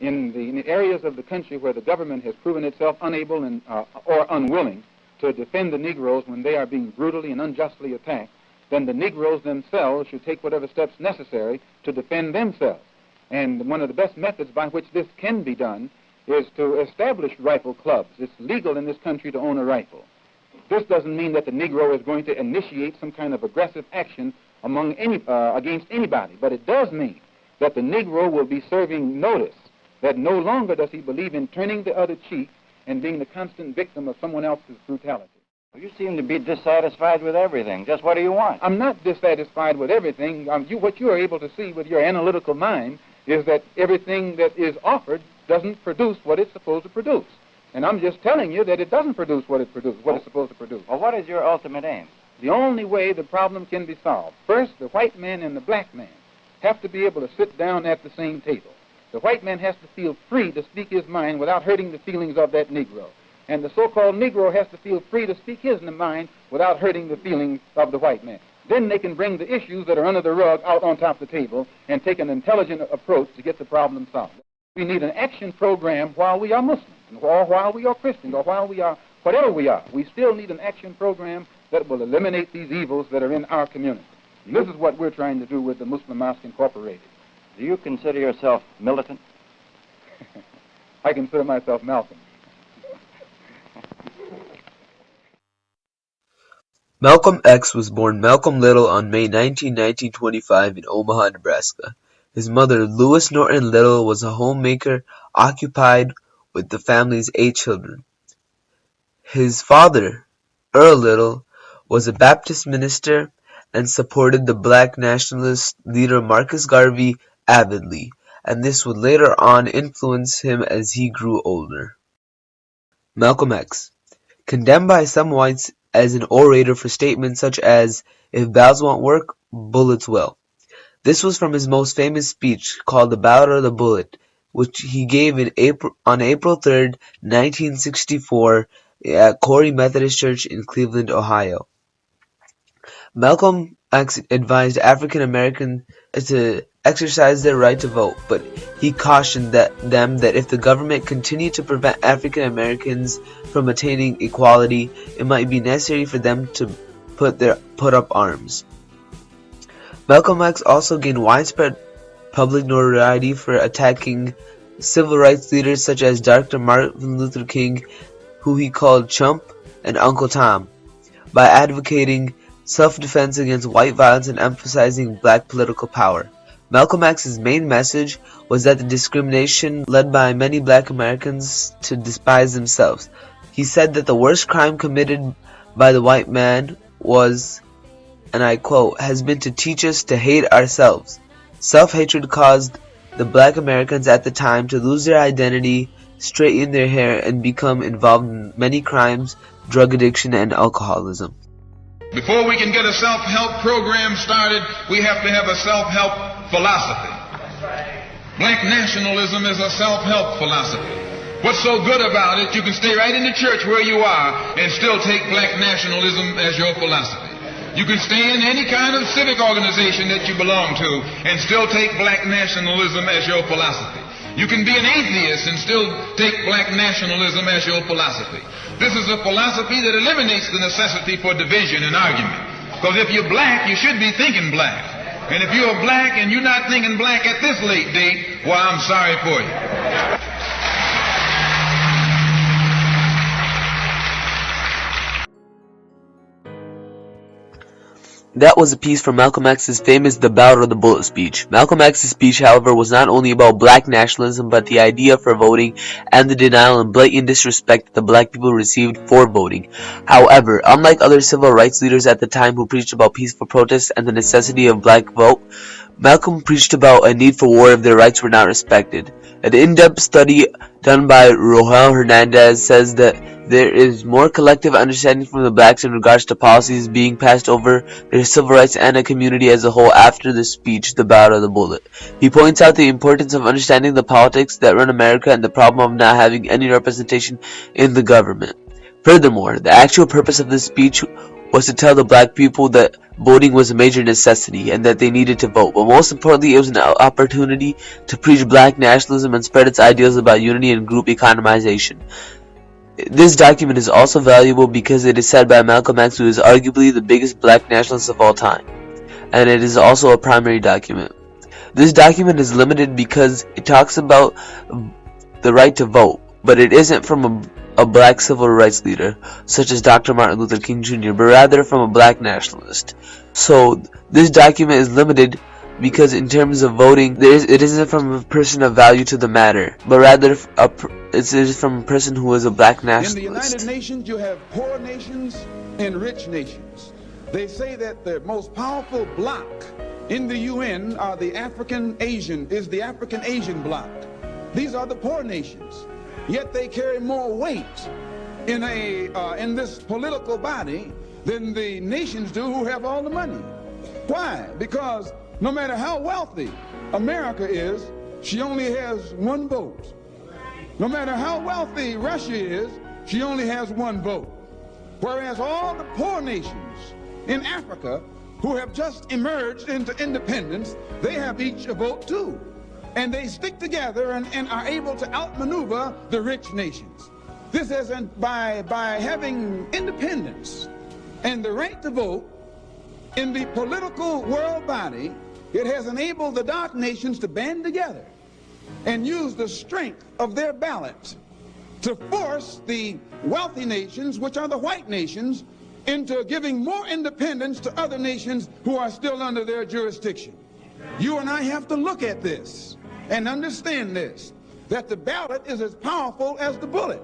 in the areas of the country where the government has proven itself unable or unwilling to defend the Negroes when they are being brutally and unjustly attacked, then the Negroes themselves should take whatever steps necessary to defend themselves. And one of the best methods by which this can be done is to establish rifle clubs. It's legal in this country to own a rifle. This doesn't mean that the Negro is going to initiate some kind of aggressive action against anybody, but it does mean that the Negro will be serving notice that no longer does he believe in turning the other cheek and being the constant victim of someone else's brutality. You seem to be dissatisfied with everything. Just what do you want? I'm not dissatisfied with everything. What you are able to see with your analytical mind is that everything that is offered doesn't produce what it's supposed to produce. And I'm just telling you that it doesn't produce what it's supposed to produce. Well, what is your ultimate aim? The only way the problem can be solved. First, the white man and the black man have to be able to sit down at the same table. The white man has to feel free to speak his mind without hurting the feelings of that Negro. And the so-called Negro has to feel free to speak his mind without hurting the feelings of the white man. Then they can bring the issues that are under the rug out on top of the table and take an intelligent approach to get the problem solved. We need an action program while we are Muslims, or while we are Christians, or while we are whatever we are. We still need an action program that will eliminate these evils that are in our community. And this is what we're trying to do with the Muslim Mosque Incorporated. Do you consider yourself militant? I consider myself Malcolm. Malcolm X was born Malcolm Little on May 19, 1925 in Omaha, Nebraska. His mother, Lois Norton Little, was a homemaker occupied with the family's 8 children. His father, Earl Little, was a Baptist minister and supported the black nationalist leader Marcus Garvey avidly, and this would later on influence him as he grew older. Malcolm X, condemned by some whites as an orator for statements such as, "If bells won't work, bullets will." This was from his most famous speech called The Battle of the Bullet, which he gave on April 3, 1964 at Corey Methodist Church in Cleveland, Ohio. Malcolm X advised African Americans to exercise their right to vote, but he cautioned them that if the government continued to prevent African Americans from attaining equality, it might be necessary for them to put up arms. Malcolm X also gained widespread public notoriety for attacking civil rights leaders such as Dr. Martin Luther King, who he called Chump and Uncle Tom, by advocating self-defense against white violence and emphasizing black political power. Malcolm X's main message was that the discrimination led by many black Americans to despise themselves. He said that the worst crime committed by the white man was, and I quote, "has been to teach us to hate ourselves." Self-hatred caused the black Americans at the time to lose their identity, straighten their hair, and become involved in many crimes, drug addiction, and alcoholism. Before we can get a self-help program started, we have to have a self-help philosophy. Black nationalism is a self-help philosophy. What's so good about it, you can stay right in the church where you are and still take black nationalism as your philosophy. You can stay in any kind of civic organization that you belong to and still take black nationalism as your philosophy. You can be an atheist and still take black nationalism as your philosophy. This is a philosophy that eliminates the necessity for division and argument. Because if you're black, you should be thinking black. And if you're black and you're not thinking black at this late date, well, I'm sorry for you. That was a piece from Malcolm X's famous The Battle of the Bullet speech. Malcolm X's speech, however, was not only about black nationalism, but the idea for voting and the denial and blatant disrespect that the black people received for voting. However, unlike other civil rights leaders at the time who preached about peaceful protests and the necessity of black vote, Malcolm preached about a need for war if their rights were not respected. An in-depth study done by Roel Hernandez says that there is more collective understanding from the blacks in regards to policies being passed over their civil rights and a community as a whole after the speech, The Battle of the Bullet. He points out the importance of understanding the politics that run America and the problem of not having any representation in the government. Furthermore, the actual purpose of this speech was to tell the black people that voting was a major necessity and that they needed to vote. But most importantly, it was an opportunity to preach black nationalism and spread its ideals about unity and group economization. This document is also valuable because it is said by Malcolm X, who is arguably the biggest black nationalist of all time, and it is also a primary document. This document is limited because it talks about the right to vote, but it isn't from a black civil rights leader, such as Dr. Martin Luther King Jr., but rather from a black nationalist. So this document is limited because in terms of voting, it isn't from a person of value to the matter, but rather it is from a person who is a black nationalist. In the United Nations, you have poor nations and rich nations. They say that the most powerful bloc in the UN are the African Asian bloc. These are the poor nations. Yet they carry more weight in this political body than the nations do who have all the money. Why? Because no matter how wealthy America is, she only has one vote. No matter how wealthy Russia is, she only has one vote. Whereas all the poor nations in Africa who have just emerged into independence, they have each a vote too. And they stick together and are able to outmaneuver the rich nations. This is by having independence and the right to vote in the political world body, it has enabled the dark nations to band together and use the strength of their ballot to force the wealthy nations, which are the white nations, into giving more independence to other nations who are still under their jurisdiction. You and I have to look at this and understand this, that the ballot is as powerful as the bullet.